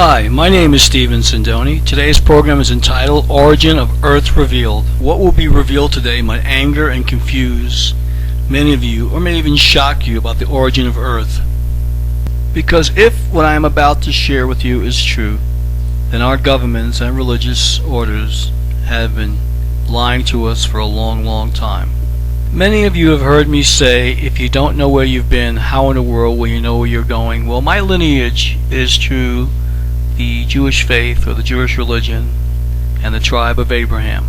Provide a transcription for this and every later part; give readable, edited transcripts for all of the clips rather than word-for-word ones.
Hi, my name is Sindoni. Today's program is entitled Origin of Earth Revealed. What will be revealed today might anger and confuse many of you, or may even shock you about the origin of Earth. Because if what I am about to share with you is true, then our governments and religious orders have been lying to us for a long time. Many of you have heard me say, if you don't know where you've been, how in the world will you know where you're going? Well, my lineage is through the Jewish faith, or the Jewish religion, and the tribe of Abraham.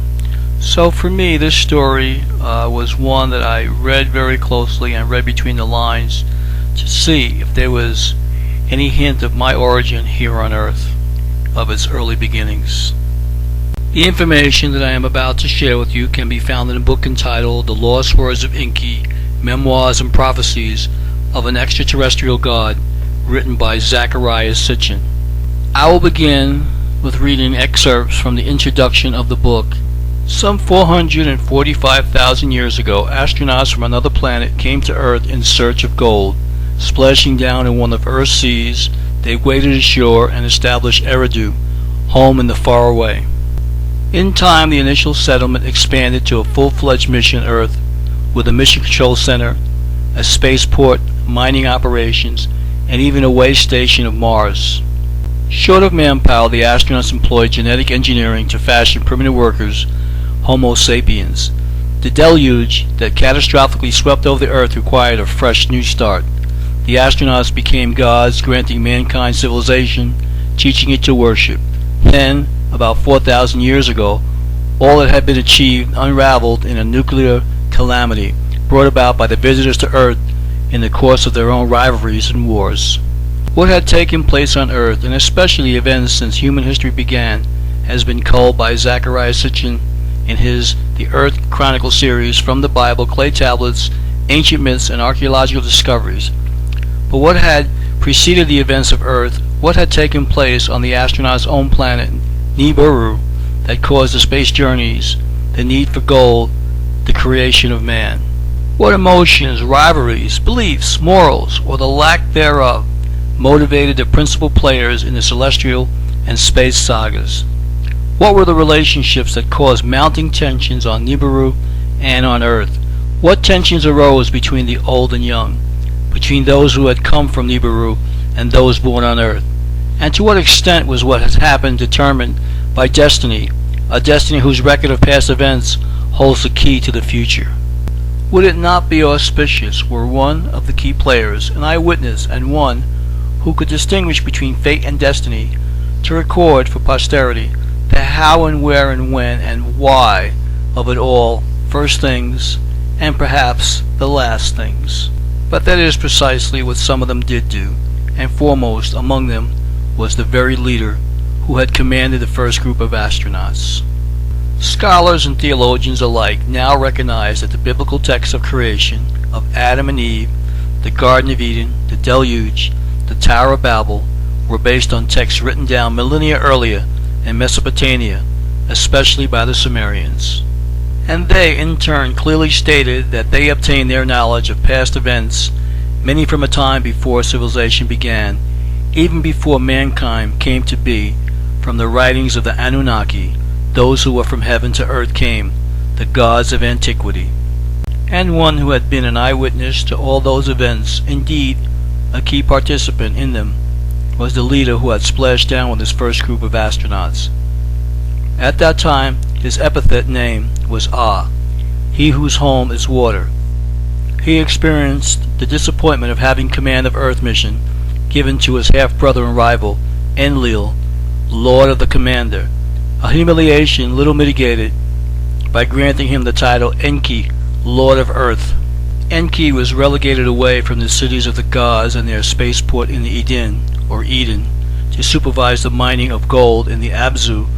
So for me, this story was one that I read very closely and read between the lines to see if there was any hint of my origin here on earth, of its early beginnings. The information that I am about to share with you can be found in a book entitled The Lost Words of Enki, Memoirs and Prophecies of an Extraterrestrial God, written by Zecharia Sitchin. I will begin with reading excerpts from the introduction of the book. Some 445,000 years ago, astronauts from another planet came to Earth in search of gold. Splashing down in one of Earth's seas, they waded ashore and established Eridu, home in the far away. In time, the initial settlement expanded to a full-fledged mission Earth, with a mission control center, a spaceport, mining operations, and even a way station of Mars. Short of manpower, the astronauts employed genetic engineering to fashion primitive workers, Homo sapiens. The deluge that catastrophically swept over the Earth required a fresh new start. The astronauts became gods, granting mankind civilization, teaching it to worship. Then, about 4,000 years ago, all that had been achieved unraveled in a nuclear calamity brought about by the visitors to Earth in the course of their own rivalries and wars. What had taken place on Earth, and especially events since human history began, has been culled by Zecharia Sitchin in his The Earth Chronicle series from the Bible, clay tablets, ancient myths, and archaeological discoveries. But what had preceded the events of Earth, what had taken place on the astronauts' own planet, Nibiru, that caused the space journeys, the need for gold, the creation of man? What emotions, rivalries, beliefs, morals, or the lack thereof, motivated the principal players in the celestial and space sagas? What were the relationships that caused mounting tensions on Nibiru and on Earth? What tensions arose between the old and young, between those who had come from Nibiru and those born on Earth? And to what extent was what has happened determined by destiny, a destiny whose record of past events holds the key to the future? Would it not be auspicious were one of the key players, an eyewitness, and one who could distinguish between fate and destiny, to record for posterity the how and where and when and why of it all, first things, and perhaps the last things? But that is precisely what some of them did do, and foremost among them was the very leader who had commanded the first group of astronauts. Scholars and theologians alike now recognize that the biblical texts of creation, of Adam and Eve, the Garden of Eden, the Deluge, the Tower of Babel, were based on texts written down millennia earlier in Mesopotamia, especially by the Sumerians. And they, in turn, clearly stated that they obtained their knowledge of past events, many from a time before civilization began, even before mankind came to be, from the writings of the Anunnaki, those who were from heaven to earth came, the gods of antiquity. And one who had been an eyewitness to all those events, indeed a key participant in them, was the leader who had splashed down with his first group of astronauts. At that time, his epithet name was Ah, he whose home is water. He experienced the disappointment of having command of Earth mission given to his half-brother and rival, Enlil, Lord of the Commander, a humiliation little mitigated by granting him the title Enki, Lord of Earth. Enki was relegated away from the cities of the gods and their spaceport in the Eden, or Eden, to supervise the mining of gold in the Abzu,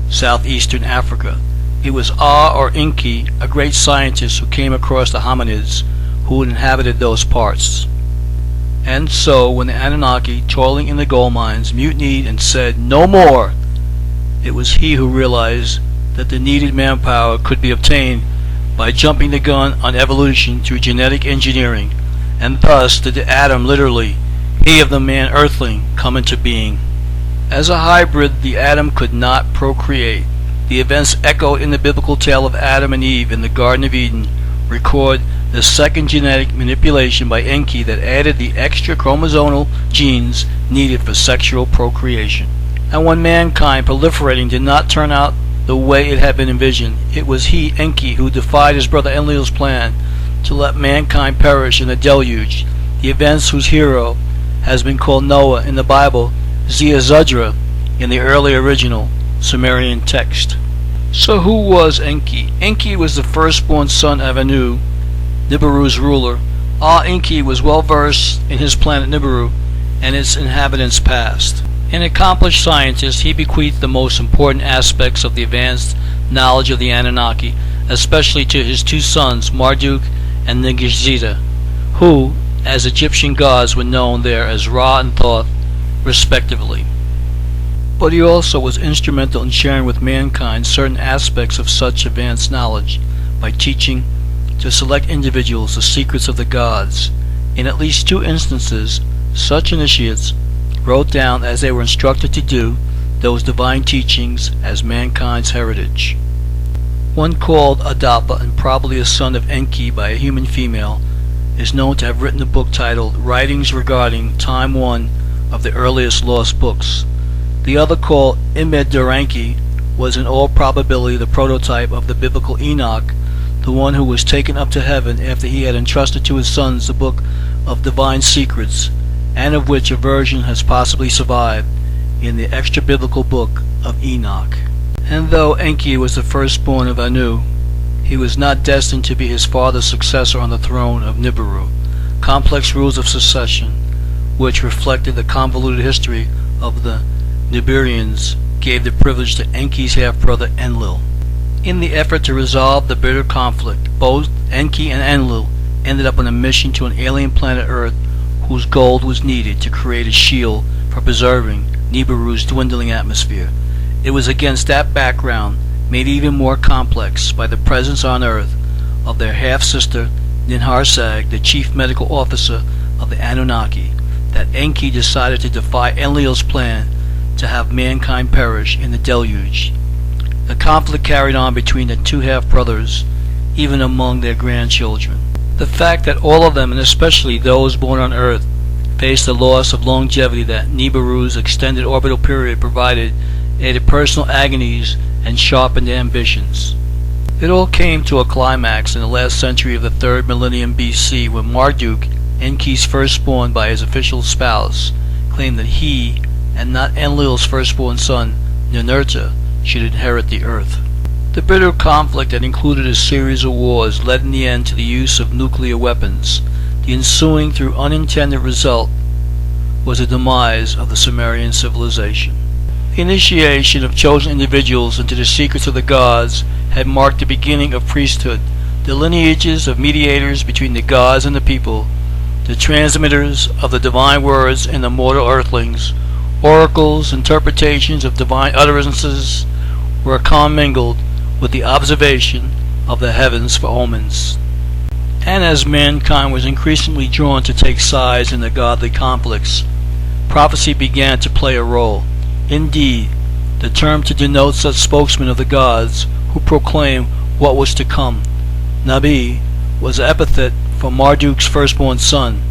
southeastern Africa. It was Ah, or Enki, a great scientist who came across the hominids who inhabited those parts. And so, when the Anunnaki, toiling in the gold mines, mutinied and said, "No more!" it was he who realized that the needed manpower could be obtained by jumping the gun on evolution through genetic engineering, and thus did Adam literally, he of the man earthling, come into being. As a hybrid, the atom could not procreate. The events echoed in the biblical tale of Adam and Eve in the Garden of Eden record the second genetic manipulation by Enki that added the extra chromosomal genes needed for sexual procreation. And when mankind proliferating did not turn out the way it had been envisioned, it was he, Enki, who defied his brother Enlil's plan to let mankind perish in the deluge, the events whose hero has been called Noah in the Bible, Zecharia in the early original Sumerian text. So who was Enki? Enki was the firstborn son of Anu, Nibiru's ruler. Enki was well versed in his planet Nibiru and its inhabitants' past. An accomplished scientist, he bequeathed the most important aspects of the advanced knowledge of the Anunnaki, especially to his two sons, Marduk and Ningishzida, who, as Egyptian gods, were known there as Ra and Thoth, respectively. But he also was instrumental in sharing with mankind certain aspects of such advanced knowledge by teaching to select individuals the secrets of the gods. In at least two instances, such initiates wrote down, as they were instructed to do, those divine teachings as mankind's heritage. One called Adapa, and probably a son of Enki by a human female, is known to have written a book titled Writings Regarding Time 1 of the earliest lost books. The other, called Imed-Duranki, was in all probability the prototype of the biblical Enoch, the one who was taken up to heaven after he had entrusted to his sons the book of divine secrets, and of which a version has possibly survived in the extra-biblical book of Enoch. And though Enki was the firstborn of Anu, he was not destined to be his father's successor on the throne of Nibiru. Complex rules of succession, which reflected the convoluted history of the Nibirians, gave the privilege to Enki's half-brother Enlil. In the effort to resolve the bitter conflict, both Enki and Enlil ended up on a mission to an alien planet Earth whose gold was needed to create a shield for preserving Nibiru's dwindling atmosphere. It was against that background, made even more complex by the presence on Earth of their half-sister Ninharsag, the chief medical officer of the Anunnaki, that Enki decided to defy Enlil's plan to have mankind perish in the deluge. The conflict carried on between the two half-brothers, even among their grandchildren. The fact that all of them, and especially those born on Earth, faced the loss of longevity that Nibiru's extended orbital period provided, added personal agonies and sharpened ambitions. It all came to a climax in the last century of the 3rd millennium BC, when Marduk, Enki's firstborn by his official spouse, claimed that he, and not Enlil's firstborn son, Ninurta, should inherit the earth. The bitter conflict that included a series of wars led in the end to the use of nuclear weapons. The ensuing, through unintended result, was the demise of the Sumerian civilization. The initiation of chosen individuals into the secrets of the gods had marked the beginning of priesthood, the lineages of mediators between the gods and the people, the transmitters of the divine words in the mortal earthlings. Oracles, interpretations of divine utterances were commingled with the observation of the heavens for omens. And as mankind was increasingly drawn to take sides in the godly conflicts, prophecy began to play a role. Indeed, the term to denote such spokesmen of the gods who proclaim what was to come, Nabi, was an epithet for Marduk's firstborn son,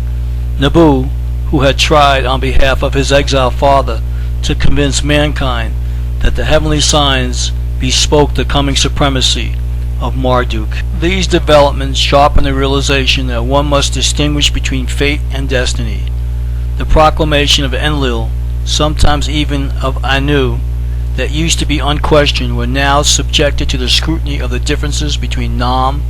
Nabu, who had tried on behalf of his exiled father to convince mankind that the heavenly signs bespoke the coming supremacy of Marduk. These developments sharpened the realization that one must distinguish between fate and destiny. The proclamation of Enlil, sometimes even of Anu, that used to be unquestioned, were now subjected to the scrutiny of the differences between Nam,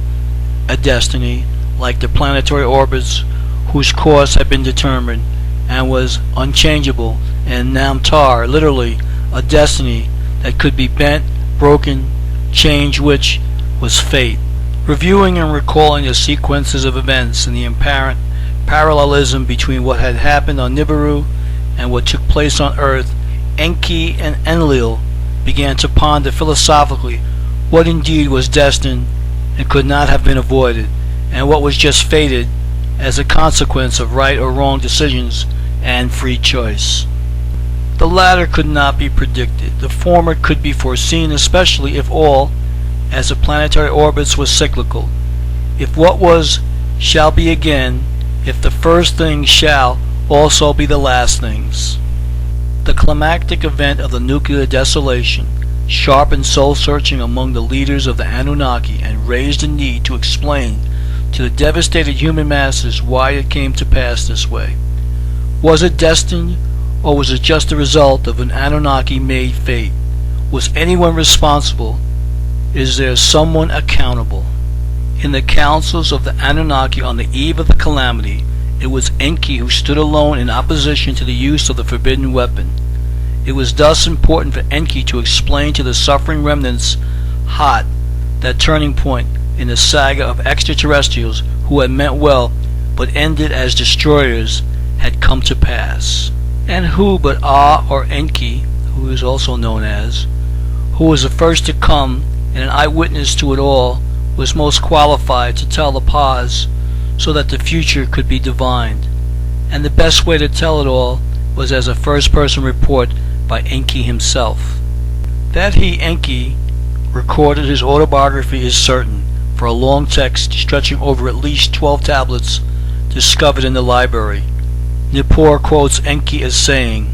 a destiny, like the planetary orbits whose course had been determined and was unchangeable, and Namtar, literally a destiny that could be bent, broken, changed, which was fate. Reviewing and recalling the sequences of events and the apparent parallelism between what had happened on Nibiru and what took place on Earth, Enki and Enlil began to ponder philosophically what indeed was destined and could not have been avoided, and what was just fated as a consequence of right or wrong decisions and free choice. The latter could not be predicted. The former could be foreseen, especially if all, as the planetary orbits, was cyclical. If what was shall be again, if the first things shall also be the last things. The climactic event of the nuclear desolation sharpened soul-searching among the leaders of the Anunnaki and raised a need to explain to the devastated human masses why it came to pass this way. Was it destined, or was it just the result of an Anunnaki-made fate? Was anyone responsible? Is there someone accountable? In the councils of the Anunnaki on the eve of the calamity, it was Enki who stood alone in opposition to the use of the forbidden weapon. It was thus important for Enki to explain to the suffering remnants hot that turning point in the saga of extraterrestrials who had meant well but ended as destroyers had come to pass. And who but or Enki, who is also known as, who was the first to come and an eyewitness to it all, was most qualified to tell the pause so that the future could be divined. And the best way to tell it all was as a first-person report by Enki himself. That he, Enki, recorded his autobiography is certain, for a long text stretching over at least 12 tablets discovered in the library. Nippur quotes Enki as saying,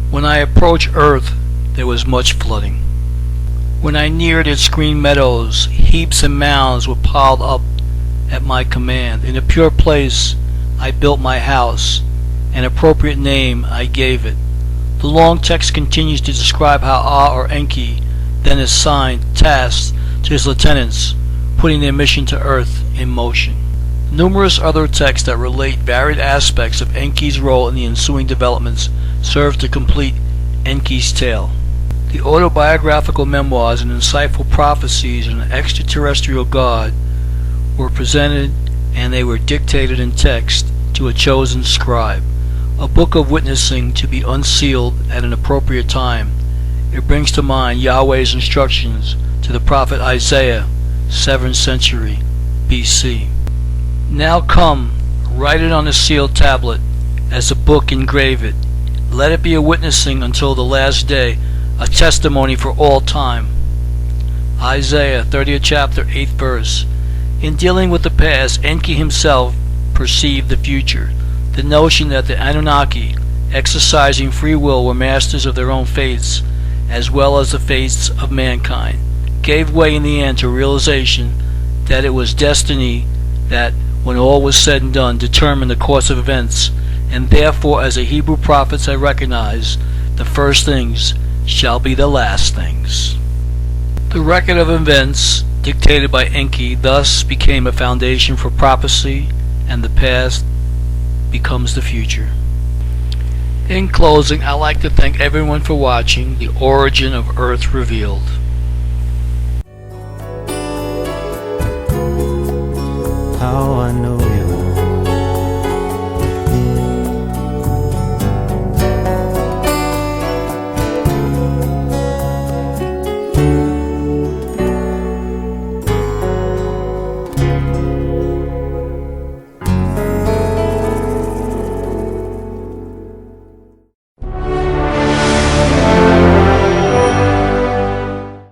"When I approached Earth, there was much flooding. When I neared its green meadows, heaps and mounds were piled up at my command. In a pure place I built my house, an appropriate name I gave it." The long text continues to describe how or Enki then assigned tasks to his lieutenants, putting their mission to Earth in motion. Numerous other texts that relate varied aspects of Enki's role in the ensuing developments serve to complete Enki's tale. The autobiographical memoirs and insightful prophecies of an extraterrestrial god were presented, and they were dictated in text to a chosen scribe, a book of witnessing to be unsealed at an appropriate time. It brings to mind Yahweh's instructions to the prophet Isaiah, 7th century BC. "Now come, write it on a sealed tablet, as a book engrave it. Let it be a witnessing until the last day, a testimony for all time." Isaiah 30th chapter 8th verse. In dealing with the past, Enki himself perceived the future. The notion that the Anunnaki, exercising free will, were masters of their own fates, as well as the fates of mankind, gave way in the end to a realization that it was destiny that, when all was said and done, determined the course of events, and therefore, as the Hebrew prophets had recognized, the first things shall be the last things. The record of events dictated by Enki thus became a foundation for prophecy, and the past becomes the future. In closing, I'd like to thank everyone for watching The Origin of Earth Revealed. How I know